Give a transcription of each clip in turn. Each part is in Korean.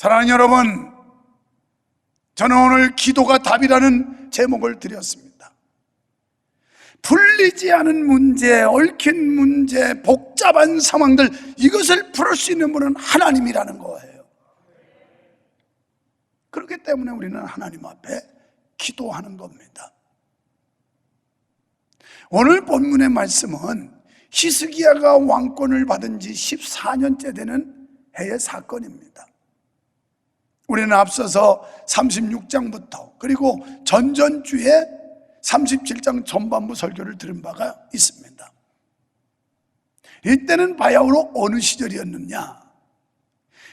사랑하는 여러분, 저는 오늘 기도가 답이라는 제목을 드렸습니다. 풀리지 않은 문제, 얽힌 문제, 복잡한 상황들, 이것을 풀을 수 있는 분은 하나님이라는 거예요. 그렇기 때문에 우리는 하나님 앞에 기도하는 겁니다. 오늘 본문의 말씀은 히스기야가 왕권을 받은 지 14년째 되는 해의 사건입니다. 우리는 앞서서 36장부터 그리고 전전주에 37장 전반부 설교를 들은 바가 있습니다. 이때는 바야흐로 어느 시절이었느냐?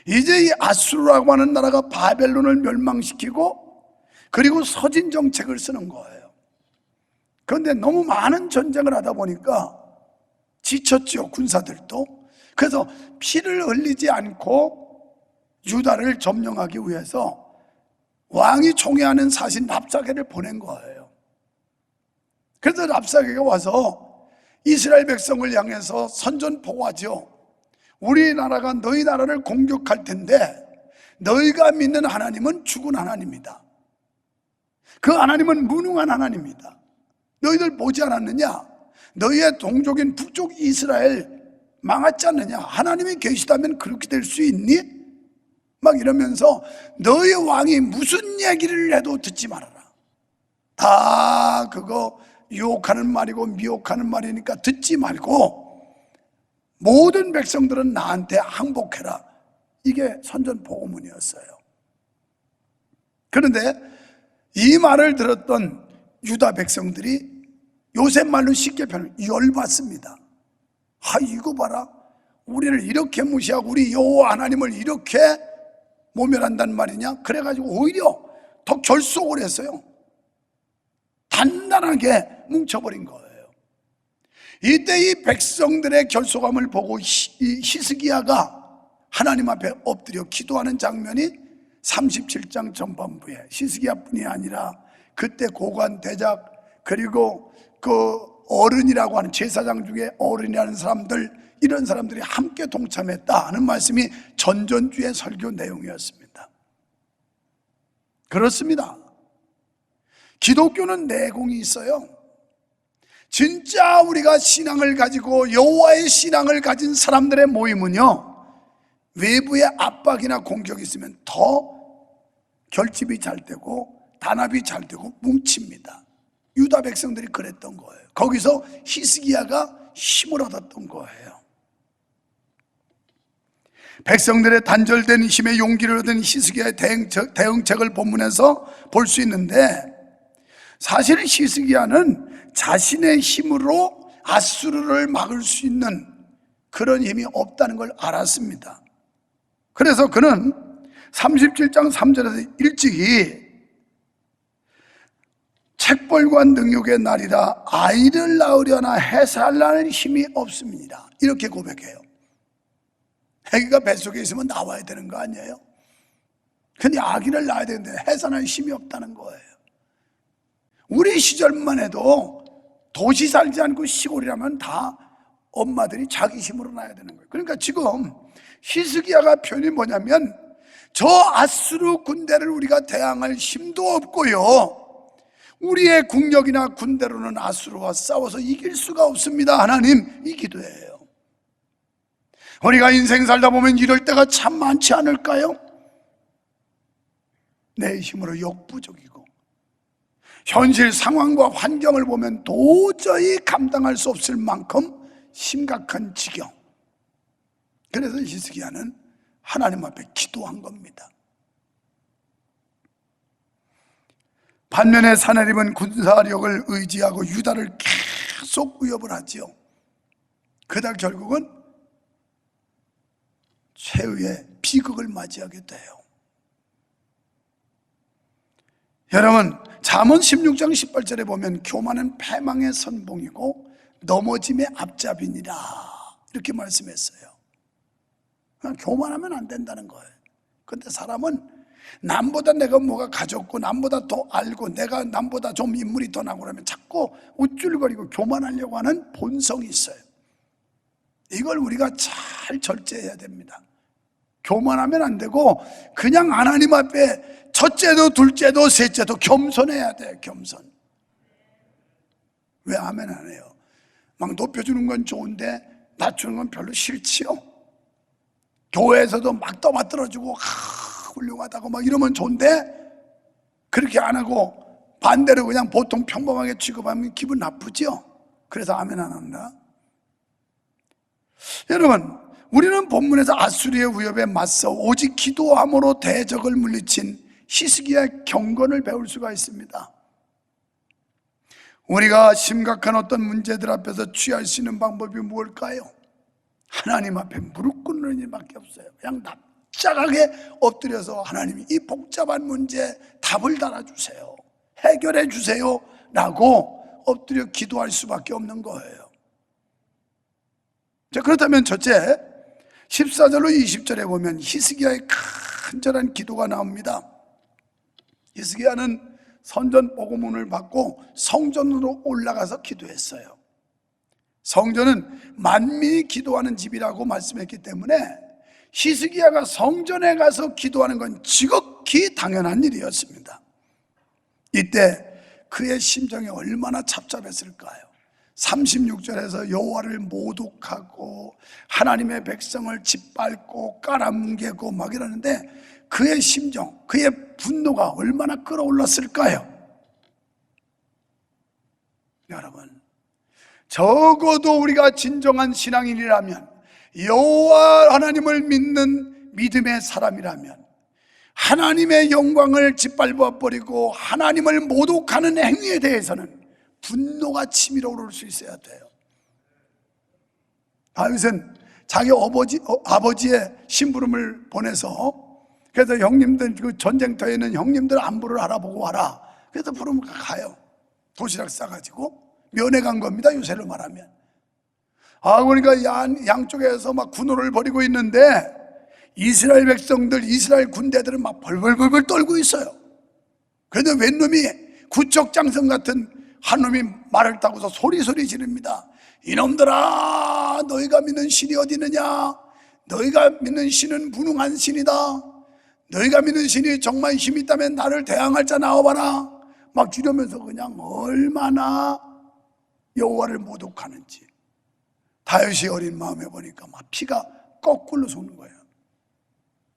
이제 이 아수르라고 하는 나라가 바벨론을 멸망시키고 그리고 서진 정책을 쓰는 거예요. 그런데 너무 많은 전쟁을 하다 보니까 지쳤죠, 군사들도. 그래서 피를 흘리지 않고 유다를 점령하기 위해서 왕이 총애하는 사신 랍사게를 보낸 거예요. 그래서 랍사게가 와서 이스라엘 백성을 향해서 선전포고하죠. 우리나라가 너희 나라를 공격할 텐데 너희가 믿는 하나님은 죽은 하나님이다. 그 하나님은 무능한 하나님이다. 너희들 보지 않았느냐? 너희의 동족인 북쪽 이스라엘 망하지 않느냐? 하나님이 계시다면 그렇게 될 수 있니? 막 이러면서 너희 왕이 무슨 얘기를 해도 듣지 말아라. 다 그거 유혹하는 말이고 미혹하는 말이니까 듣지 말고 모든 백성들은 나한테 항복해라. 이게 선전포고문이었어요. 그런데 이 말을 들었던 유다 백성들이 요새 말로 쉽게 표현하면 열받습니다. 이거 봐라, 우리를 이렇게 무시하고 우리 여호와 하나님을 이렇게 모멸한단 말이냐? 그래가지고 오히려 더 결속을 했어요. 단단하게 뭉쳐버린 거예요. 이때 이 백성들의 결속함을 보고 히스기야가 하나님 앞에 엎드려 기도하는 장면이 37장 전반부에 히스기야뿐이 아니라 그때 고관 대작 그리고 그 어른이라고 하는 제사장 중에 어른이라는 사람들, 이런 사람들이 함께 동참했다 하는 말씀이 전전주의 설교 내용이었습니다. 그렇습니다. 기독교는 내공이 있어요. 진짜 우리가 신앙을 가지고 여호와의 신앙을 가진 사람들의 모임은요, 외부의 압박이나 공격이 있으면 더 결집이 잘 되고 단합이 잘 되고 뭉칩니다. 유다 백성들이 그랬던 거예요. 거기서 히스기야가 힘을 얻었던 거예요. 백성들의 단절된 힘에 용기를 얻은 히스기야의 대응책을 본문에서 볼 수 있는데, 사실 히스기야는 자신의 힘으로 아수르를 막을 수 있는 그런 힘이 없다는 걸 알았습니다. 그래서 그는 37장 3절에서 일찍이 책벌과 능욕의 날이라 아이를 낳으려나 해살날 힘이 없습니다. 이렇게 고백해요. 아기가 뱃속에 있으면 나와야 되는 거 아니에요? 근데 아기를 낳아야 되는데 해산할 힘이 없다는 거예요. 우리 시절만 해도 도시 살지 않고 시골이라면 다 엄마들이 자기 힘으로 낳아야 되는 거예요. 그러니까 지금 히스기야가 표현이 뭐냐면, 저 아수르 군대를 우리가 대항할 힘도 없고요, 우리의 국력이나 군대로는 아수르와 싸워서 이길 수가 없습니다. 하나님, 이 기도예요. 우리가 인생 살다 보면 이럴 때가 참 많지 않을까요? 내 힘으로 역부족이고 현실 상황과 환경을 보면 도저히 감당할 수 없을 만큼 심각한 지경. 그래서 히스기야는 하나님 앞에 기도한 겁니다. 반면에 사내립은 군사력을 의지하고 유다를 계속 위협을 하지요. 그러다 결국은 최후의 비극을 맞이하게 돼요. 여러분, 잠언 16장 18절에 보면 교만은 패망의 선봉이고 넘어짐의 앞잡이니라, 이렇게 말씀했어요. 교만하면 안 된다는 거예요. 그런데 사람은 남보다 내가 뭐가 가졌고 남보다 더 알고 내가 남보다 좀 인물이 더 나고 그러면 자꾸 우쭐거리고 교만하려고 하는 본성이 있어요. 이걸 우리가 잘 절제해야 됩니다. 교만하면 안 되고 그냥 하나님 앞에 첫째도 둘째도 셋째도 겸손해야 돼. 겸손. 왜 아멘 안 해요? 막 높여주는 건 좋은데 낮추는 건 별로 싫지요. 교회에서도 막 떠받들어주고 훌륭하다고 막 이러면 좋은데 그렇게 안 하고 반대로 그냥 보통 평범하게 취급하면 기분 나쁘죠. 그래서 아멘 안 합니다. 여러분, 우리는 본문에서 아수리의 위협에 맞서 오직 기도함으로 대적을 물리친 히스기야의 경건을 배울 수가 있습니다. 우리가 심각한 어떤 문제들 앞에서 취할 수 있는 방법이 무엇일까요? 하나님 앞에 무릎 꿇는 일밖에 없어요. 그냥 납작하게 엎드려서 하나님이 이 복잡한 문제에 답을 달아주세요, 해결해 주세요 라고 엎드려 기도할 수밖에 없는 거예요. 자, 그렇다면 첫째, 14절로 20절에 보면 히스기야의 간절한 기도가 나옵니다. 히스기야는 선전 보고문을 받고 성전으로 올라가서 기도했어요. 성전은 만민이 기도하는 집이라고 말씀했기 때문에 히스기야가 성전에 가서 기도하는 건 지극히 당연한 일이었습니다. 이때 그의 심정이 얼마나 답답했을까요? 36절에서 여호와를 모독하고 하나님의 백성을 짓밟고 깔아뭉개고 막 이러는데 그의 심정, 그의 분노가 얼마나 끌어올랐을까요? 여러분, 적어도 우리가 진정한 신앙인이라면, 여호와 하나님을 믿는 믿음의 사람이라면 하나님의 영광을 짓밟아 버리고 하나님을 모독하는 행위에 대해서는 분노가 치밀어 오를 수 있어야 돼요. 다윗은 자기 아버지의 심부름을 보내서, 그래서 형님들, 그 전쟁터에 있는 형님들 안부를 알아보고 와라. 그래서 부르면 가요. 도시락 싸가지고 면회 간 겁니다, 요새로 말하면. 그러니까 양쪽에서 막 군호를 벌이고 있는데 이스라엘 백성들, 이스라엘 군대들은 막 벌벌벌벌 떨고 있어요. 그런데 웬 놈이 구척장성 같은 한 놈이 말을 타고서 소리소리 지릅니다. 이놈들아, 너희가 믿는 신이 어디 있느냐? 너희가 믿는 신은 무능한 신이다. 너희가 믿는 신이 정말 힘이 있다면 나를 대항할 자 나와봐라. 막 이러면서 그냥 얼마나 여호와를 모독하는지. 다윗이 어린 마음에 보니까 막 피가 거꾸로 솟는 거예요.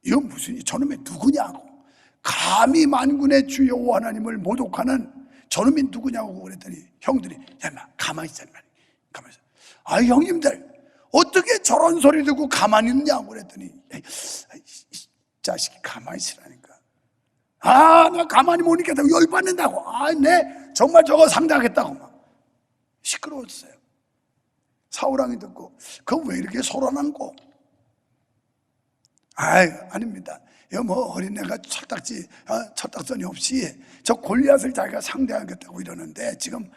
이건 무슨, 저놈이 누구냐고. 감히 만군의 주 여호와 하나님을 모독하는 저놈이 누구냐고 그랬더니 형들이, 야, 가만히 있어, 가만히 있어. 형님들, 어떻게 저런 소리 듣고 가만히 있냐고 그랬더니, 이 자식이 가만히 있으라니까. 나 가만히 못 있겠다고 열받는다고. 네, 정말 저거 상대하겠다고 막 시끄러웠어요. 사울왕이 듣고, 그거 왜 이렇게 소란한고? 아닙니다. 이거 뭐 어린애가 철딱선이 없이 저 골리앗을 자기가 상대하겠다고 이러는데 지금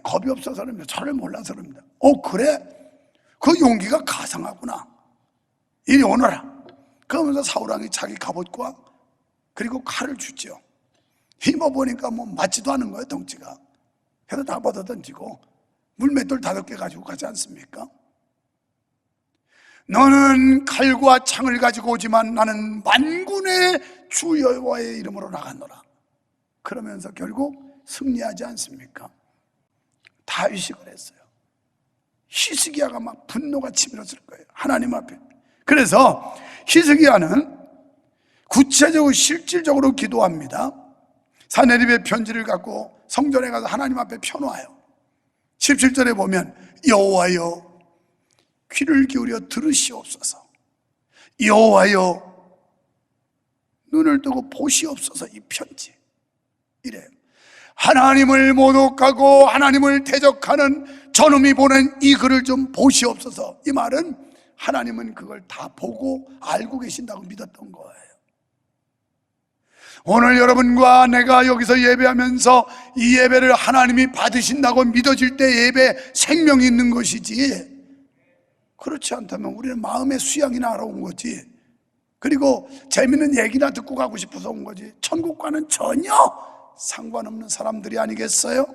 겁이 없어서 그럽니다. 저를 몰라서 그럽니다. 그래? 그 용기가 가상하구나. 이리 오너라. 그러면서 사울왕이 자기 갑옷과 그리고 칼을 주죠. 힘어보니까 뭐 맞지도 않은 거예요, 덩치가. 그래서 다 받아 던지고 물맷돌 5개 가지고 가지 않습니까? 너는 칼과 창을 가지고 오지만 나는 만군의 주 여호와의 이름으로 나가노라. 그러면서 결국 승리하지 않습니까? 다윗이 그랬어요. 히스기야가 막 분노가 치밀었을 거예요, 하나님 앞에. 그래서 히스기야는 구체적으로 실질적으로 기도합니다. 사네립의 편지를 갖고 성전에 가서 하나님 앞에 펴놓아요. 17절에 보면 여호와여 귀를 기울여 들으시옵소서, 여호와여 눈을 뜨고 보시옵소서. 이 편지 이래요. 하나님을 모독하고 하나님을 대적하는 저놈이 보낸 이 글을 좀 보시옵소서. 이 말은 하나님은 그걸 다 보고 알고 계신다고 믿었던 거예요. 오늘 여러분과 내가 여기서 예배하면서 이 예배를 하나님이 받으신다고 믿어질 때 예배 생명이 있는 것이지, 그렇지 않다면 우리는 마음의 수양이나 하러 온 거지, 그리고 재밌는 얘기나 듣고 가고 싶어서 온 거지, 천국과는 전혀 상관없는 사람들이 아니겠어요?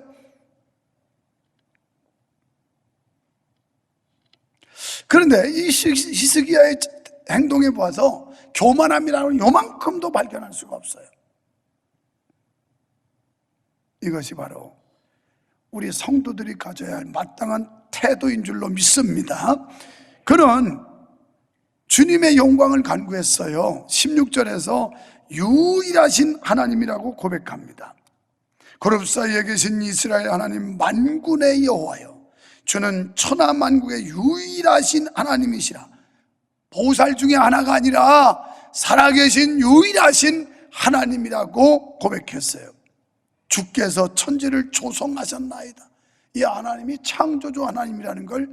그런데 이 히스기야의 행동해 보아서 교만함이라는 요만큼도 발견할 수가 없어요. 이것이 바로 우리 성도들이 가져야 할 마땅한 태도인 줄로 믿습니다. 그는 주님의 영광을 간구했어요. 16절에서 유일하신 하나님이라고 고백합니다. 그룹 사이에 계신 이스라엘 하나님 만군의 여호와여, 주는 천하 만국의 유일하신 하나님이시라. 보살 중에 하나가 아니라 살아계신 유일하신 하나님이라고 고백했어요. 주께서 천지를 조성하셨나이다. 이 하나님이 창조주 하나님이라는 걸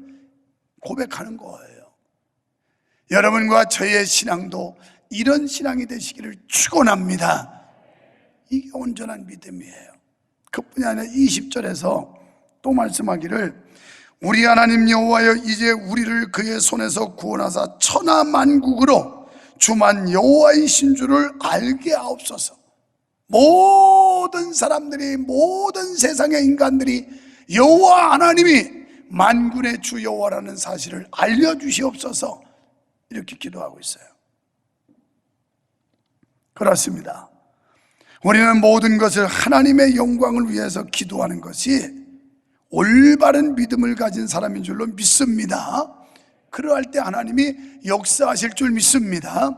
고백하는 거예요. 여러분과 저의 신앙도 이런 신앙이 되시기를 축원합니다. 이게 온전한 믿음이에요. 그뿐이 아니라 20절에서 또 말씀하기를 우리 하나님 여호와여, 이제 우리를 그의 손에서 구원하사 천하 만국으로 주만 여호와이신 줄을 알게 하옵소서. 모든 사람들이, 모든 세상의 인간들이 여호와 하나님이 만군의 주 여호와라는 사실을 알려주시옵소서. 이렇게 기도하고 있어요. 그렇습니다. 우리는 모든 것을 하나님의 영광을 위해서 기도하는 것이 올바른 믿음을 가진 사람인 줄로 믿습니다. 그러할 때 하나님이 역사하실 줄 믿습니다.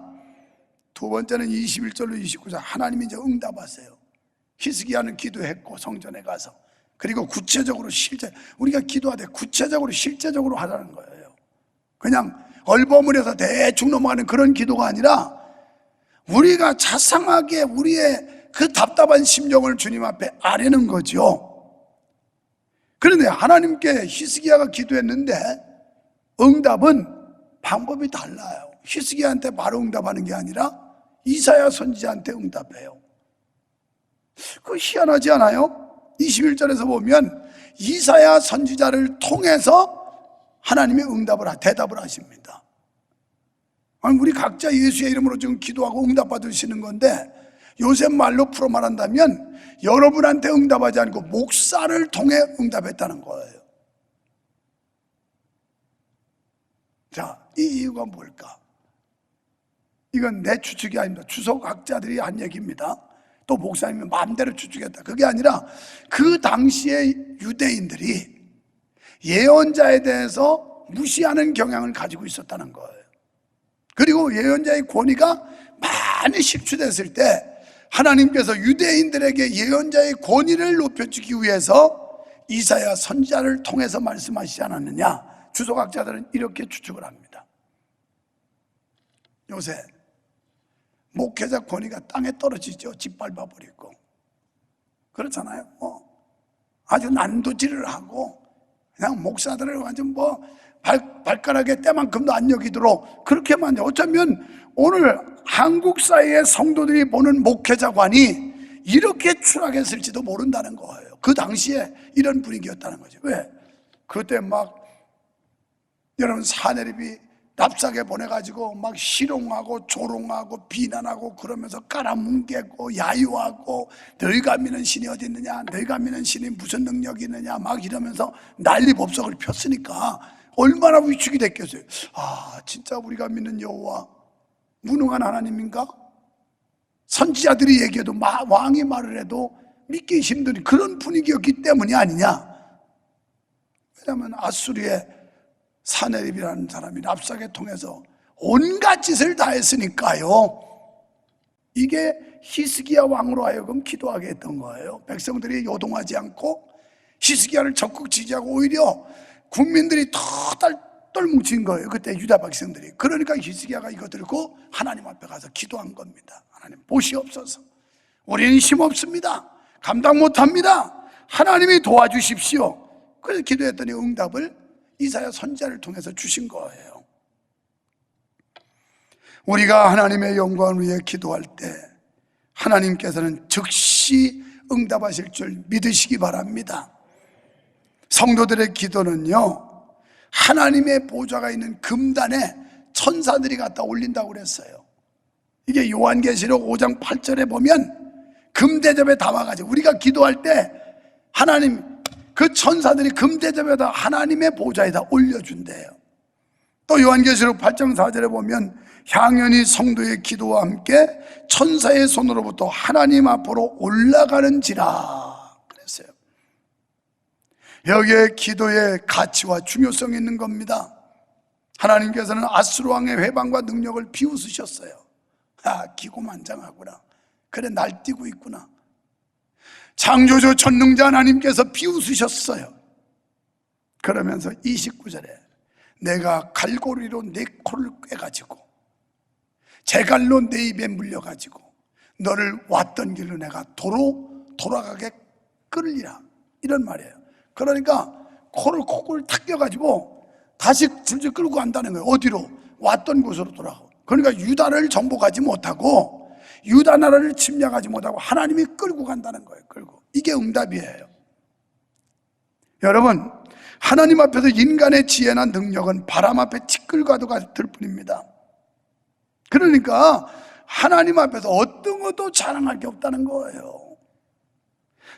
두 번째는 21절로 29절, 하나님이 이제 응답하세요. 히스기야는 기도했고 성전에 가서, 그리고 구체적으로 우리가 기도하되 구체적으로 실제적으로 하라는 거예요. 그냥 얼버무려서 대충 넘어가는 그런 기도가 아니라 우리가 자상하게 우리의 그 답답한 심정을 주님 앞에 아뢰는 거죠. 그런데 하나님께 히스기야가 기도했는데 응답은 방법이 달라요. 히스기야한테 바로 응답하는 게 아니라 이사야 선지자한테 응답해요. 그거 희한하지 않아요? 21절에서 보면 이사야 선지자를 통해서 하나님이 대답을 하십니다. 아니, 우리 각자 예수의 이름으로 지금 기도하고 응답받으시는 건데, 요새 말로 풀어 말한다면 여러분한테 응답하지 않고 목사를 통해 응답했다는 거예요. 자, 이 이유가 뭘까? 이건 내 추측이 아닙니다. 주석학자들이 한 얘기입니다. 또 목사님이 마음대로 추측했다. 그게 아니라 그 당시에 유대인들이 예언자에 대해서 무시하는 경향을 가지고 있었다는 거예요. 그리고 예언자의 권위가 많이 식출됐을 때 하나님께서 유대인들에게 예언자의 권위를 높여주기 위해서 이사야 선지자를 통해서 말씀하시지 않았느냐, 주석학자들은 이렇게 추측을 합니다. 요새 목회자 권위가 땅에 떨어지죠. 짓밟아버리고 그렇잖아요. 아주 난도질을 하고 그냥 목사들을 완전 발가락에 때만큼도 안 여기도록 그렇게만 해. 어쩌면 오늘 한국 사회의 성도들이 보는 목회자관이 이렇게 추락했을지도 모른다는 거예요. 그 당시에 이런 분위기였다는 거죠. 왜? 그때 여러분 사내립이 납작에 보내가지고 막 희롱하고 조롱하고 비난하고 그러면서 깔아뭉개고 야유하고 너희가 믿는 신이 어디 있느냐, 너희가 믿는 신이 무슨 능력이 있느냐 막 이러면서 난리법석을 폈으니까 얼마나 위축이 됐겠어요. 아, 진짜 우리가 믿는 여호와 무능한 하나님인가? 선지자들이 얘기해도 왕이 말을 해도 믿기 힘든 그런 분위기였기 때문이 아니냐. 왜냐하면 아수리의 사네립이라는 사람이 랍삭에 통해서 온갖 짓을 다 했으니까요. 이게 히스기야 왕으로 하여금 기도하게 했던 거예요. 백성들이 요동하지 않고 히스기야를 적극 지지하고 오히려 국민들이 더 똘뭉친 거예요. 그때 유다 백성들이. 그러니까 히스기야가 이거 들고 하나님 앞에 가서 기도한 겁니다. 하나님 보시옵소서. 우리는 힘없습니다. 감당 못합니다. 하나님이 도와주십시오. 그래서 기도했더니 응답을 이사야 선지자를 통해서 주신 거예요. 우리가 하나님의 영광을 위해 기도할 때 하나님께서는 즉시 응답하실 줄 믿으시기 바랍니다. 성도들의 기도는요, 하나님의 보좌가 있는 금단에 천사들이 갖다 올린다고 그랬어요. 이게 요한계시록 5장 8절에 보면 금대접에 담아가지고 우리가 기도할 때 하나님 그 천사들이 금대접에다 하나님의 보좌에다 올려준대요. 또 요한계시록 8장 4절에 보면 향연이 성도의 기도와 함께 천사의 손으로부터 하나님 앞으로 올라가는지라 그랬어요. 여기에 기도의 가치와 중요성이 있는 겁니다. 하나님께서는 아수르 왕의 회방과 능력을 비웃으셨어요. 기고만장하구나. 그래, 날뛰고 있구나. 창조주 전능자 하나님께서 비웃으셨어요. 그러면서 29절에 내가 갈고리로 내 코를 꿰가지고 제갈로 내 입에 물려가지고 너를 왔던 길로 내가 도로 돌아가게 끌리라, 이런 말이에요. 그러니까 코를 탁 껴가지고 다시 줄줄 끌고 간다는 거예요. 어디로? 왔던 곳으로 돌아가고. 그러니까 유다를 정복하지 못하고 유다 나라를 침략하지 못하고 하나님이 끌고 간다는 거예요. 끌고. 이게 응답이에요. 여러분, 하나님 앞에서 인간의 지혜나 능력은 바람 앞에 티끌과도 같을 뿐입니다. 그러니까 하나님 앞에서 어떤 것도 자랑할 게 없다는 거예요.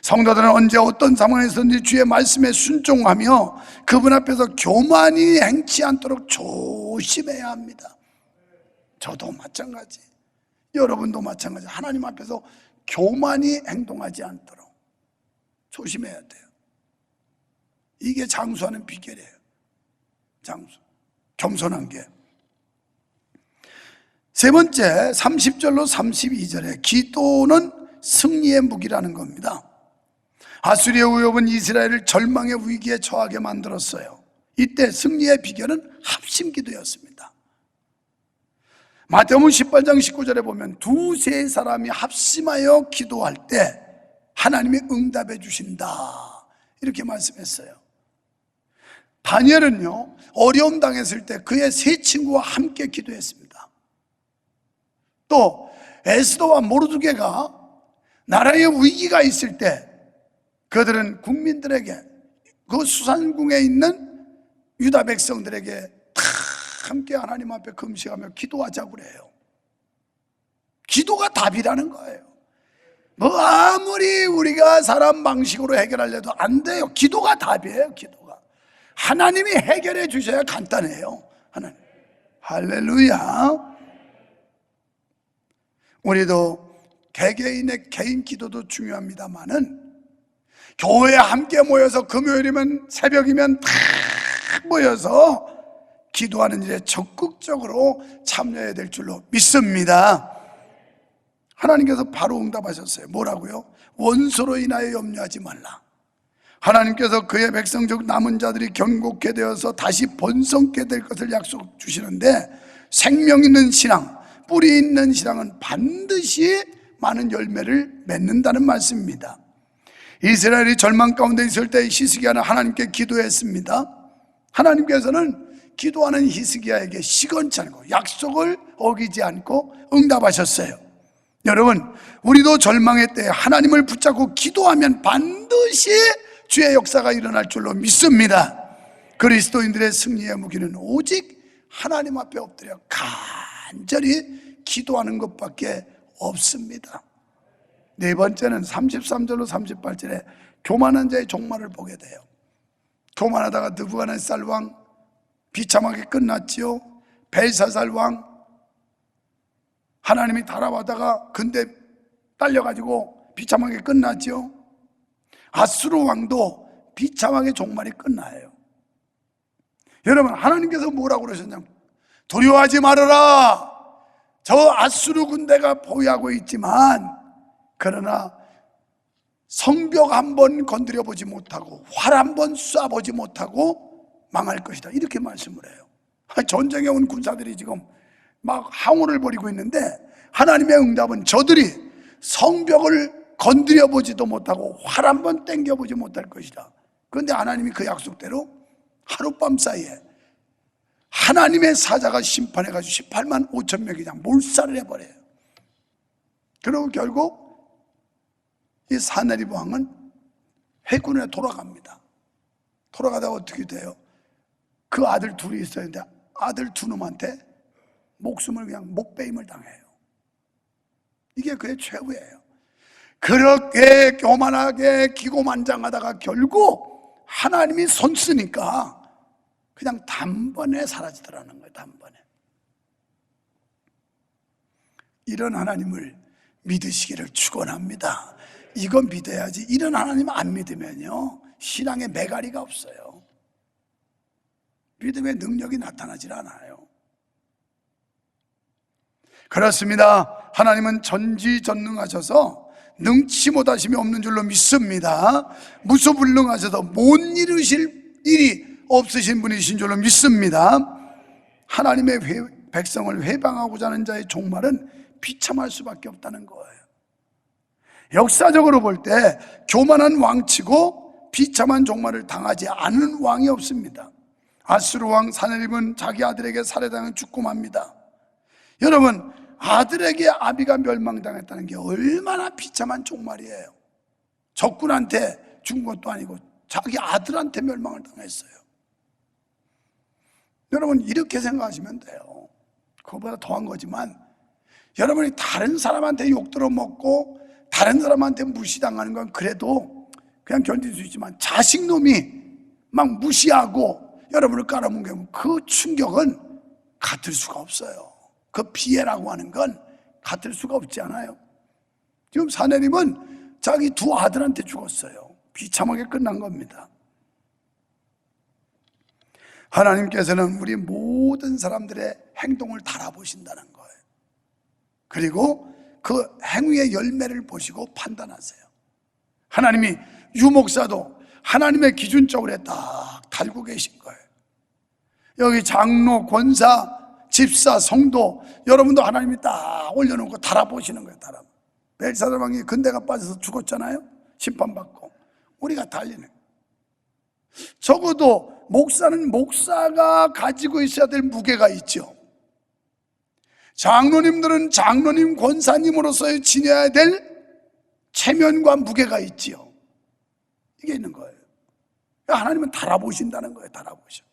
성도들은 언제 어떤 상황에서든지 주의 말씀에 순종하며 그분 앞에서 교만이 행치 않도록 조심해야 합니다. 저도 마찬가지, 여러분도 마찬가지. 하나님 앞에서 교만이 행동하지 않도록 조심해야 돼요. 이게 장수하는 비결이에요. 장수, 겸손한 게. 세 번째, 30절로 32절에 기도는 승리의 무기라는 겁니다. 아수리의 위협은 이스라엘을 절망의 위기에 처하게 만들었어요. 이때 승리의 비결은 합심기도였습니다. 마태복음 18장 19절에 보면 두세 사람이 합심하여 기도할 때 하나님이 응답해 주신다, 이렇게 말씀했어요. 다니엘은요, 어려움 당했을 때 그의 세 친구와 함께 기도했습니다. 또 에스더와 모르드게가 나라의 위기가 있을 때 그들은 국민들에게, 그 수산궁에 있는 유다 백성들에게 다 함께 하나님 앞에 금식하며 기도하자고 그래요. 기도가 답이라는 거예요. 뭐 아무리 우리가 사람 방식으로 해결하려도 안 돼요. 기도가 답이에요. 기도가 하나님이 해결해 주셔야 간단해요. 하나님. 할렐루야. 우리도 개개인의 개인 기도도 중요합니다만은 교회에 함께 모여서 금요일이면 새벽이면 다 모여서 기도하는 일에 적극적으로 참여해야 될 줄로 믿습니다. 하나님께서 바로 응답하셨어요. 뭐라고요? 원수로 인하여 염려하지 말라. 하나님께서 그의 백성 중 남은 자들이 견고케 되어서 다시 번성케 될 것을 약속 주시는데, 생명 있는 신앙, 뿌리 있는 신앙은 반드시 많은 열매를 맺는다는 말씀입니다. 이스라엘이 절망 가운데 있을 때 히스기야는 하나님께 기도했습니다. 하나님께서는 기도하는 히스기야에게 시건치 않고 약속을 어기지 않고 응답하셨어요. 여러분, 우리도 절망의 때에 하나님을 붙잡고 기도하면 반드시 주의 역사가 일어날 줄로 믿습니다. 그리스도인들의 승리의 무기는 오직 하나님 앞에 엎드려 간절히 기도하는 것밖에 없습니다. 네 번째는 33절로 38절에 교만한 자의 종말을 보게 돼요. 교만하다가 느부갓네살 왕 비참하게 끝났지요. 벨사살 왕 하나님이 달아가다가 근데 딸려가지고 비참하게 끝났지요. 아수르 왕도 비참하게 종말이 끝나요. 여러분, 하나님께서 뭐라고 그러셨냐면 두려워하지 말아라. 저 아수르 군대가 포위하고 있지만 그러나 성벽 한번 건드려 보지 못하고 활 한번 쏴보지 못하고 망할 것이다, 이렇게 말씀을 해요. 전쟁에 온 군사들이 지금 막 항우를 벌이고 있는데 하나님의 응답은 저들이 성벽을 건드려 보지도 못하고 활 한번 땡겨 보지 못할 것이다. 그런데 하나님이 그 약속대로 하룻밤 사이에 하나님의 사자가 심판해가지고 18만 5천 명이 그냥 몰살을 해버려요. 그리고 결국 이 사네립 왕은 회군에 돌아갑니다. 돌아가다가 어떻게 돼요? 그 아들 둘이 있었는데 아들 두 놈한테 목숨을 그냥 목베임을 당해요. 이게 그의 최후예요. 그렇게 교만하게 기고만장하다가 결국 하나님이 손 쓰니까 그냥 단번에 사라지더라는 거예요. 단번에. 이런 하나님을 믿으시기를 축원합니다. 이건 믿어야지. 이런 하나님 안 믿으면요, 신앙에 매가리가 없어요. 믿음의 능력이 나타나질 않아요. 그렇습니다. 하나님은 전지전능하셔서 능치 못하심이 없는 줄로 믿습니다. 무소불능하셔서 못 이루실 일이 없으신 분이신 줄로 믿습니다. 하나님의 백성을 회방하고자 하는 자의 종말은 비참할 수밖에 없다는 거예요. 역사적으로 볼 때 교만한 왕치고 비참한 종말을 당하지 않은 왕이 없습니다. 아수르 왕 사네립은 자기 아들에게 살해당해 죽고 맙니다. 여러분, 아들에게 아비가 멸망당했다는 게 얼마나 비참한 종말이에요. 적군한테 죽은 것도 아니고 자기 아들한테 멸망을 당했어요. 여러분, 이렇게 생각하시면 돼요. 그거보다 더한 거지만, 여러분이 다른 사람한테 욕 들어먹고 다른 사람한테 무시당하는 건 그래도 그냥 견딜 수 있지만, 자식놈이 막 무시하고 여러분을 깔아뭉개면 그 충격은 같을 수가 없어요. 그 피해라고 하는 건 같을 수가 없지 않아요. 지금 사내림은 자기 두 아들한테 죽었어요. 비참하게 끝난 겁니다. 하나님께서는 우리 모든 사람들의 행동을 달아보신다는 거예요. 그리고 그 행위의 열매를 보시고 판단하세요. 하나님이 유목사도 하나님의 기준적으로 딱 달고 계신 거예요. 여기 장로, 권사, 집사, 성도, 여러분도 하나님이 딱 올려놓고 달아보시는 거예요. 벨사살 왕이 근대가 빠져서 죽었잖아요. 심판받고. 우리가 달리는. 적어도 목사는 목사가 가지고 있어야 될 무게가 있죠. 장로님들은 장로님, 권사님으로서 지녀야 될 체면과 무게가 있지요. 이게 있는 거예요. 하나님은 달아보신다는 거예요. 달아보셔.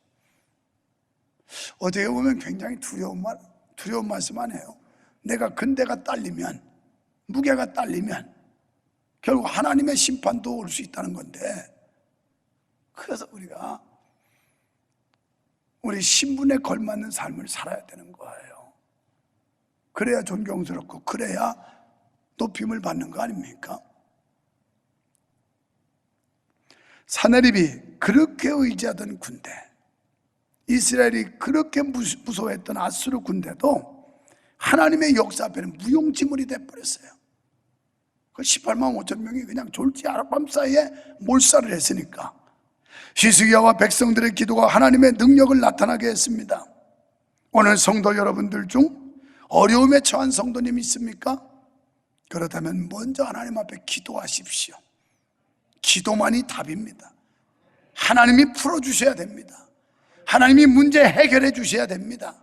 어떻게 보면 굉장히 두려운 말씀 안 해요. 내가 근대가 딸리면, 무게가 딸리면 결국 하나님의 심판도 올 수 있다는 건데, 그래서 우리가 우리 신분에 걸맞는 삶을 살아야 되는 거예요. 그래야 존경스럽고 그래야 높임을 받는 거 아닙니까? 사네립이 그렇게 의지하던 군대, 이스라엘이 그렇게 무서워했던 아수르 군대도 하나님의 역사 앞에는 무용지물이 돼버렸어요. 그 18만 5천 명이 그냥 졸지 아랍밤 사이에 몰살을 했으니까 히스기야와 백성들의 기도가 하나님의 능력을 나타나게 했습니다. 오늘 성도 여러분들 중 어려움에 처한 성도님 있습니까? 그렇다면 먼저 하나님 앞에 기도하십시오. 기도만이 답입니다. 하나님이 풀어주셔야 됩니다. 하나님이 문제 해결해 주셔야 됩니다.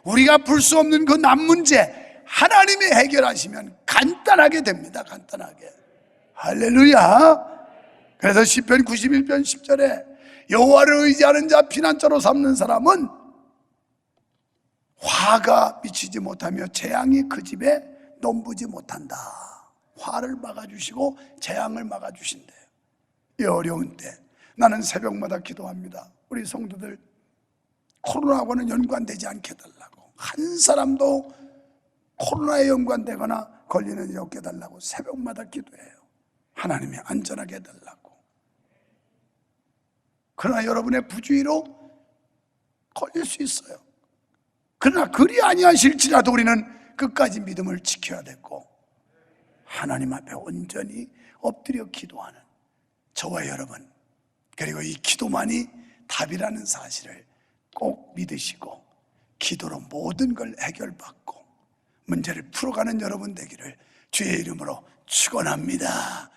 우리가 풀 수 없는 그 남 문제 하나님이 해결하시면 간단하게 됩니다. 간단하게. 할렐루야. 그래서 시편 91편 10절에 여호와를 의지하는 자, 피난처로 삼는 사람은 화가 미치지 못하며 재앙이 그 집에 넘보지 못한다. 화를 막아주시고 재앙을 막아주신대요. 이 어려운 때 나는 새벽마다 기도합니다. 우리 성도들 코로나하고는 연관되지 않게 해달라고, 한 사람도 코로나에 연관되거나 걸리는 일 없게 해달라고 새벽마다 기도해요. 하나님이 안전하게 해달라고. 그러나 여러분의 부주의로 걸릴 수 있어요. 그러나 그리 아니하실지라도 우리는 끝까지 믿음을 지켜야 되고 하나님 앞에 온전히 엎드려 기도하는 저와 여러분, 그리고 이 기도만이 답이라는 사실을 꼭 믿으시고 기도로 모든 걸 해결받고 문제를 풀어가는 여러분 되기를 주의 이름으로 축원합니다.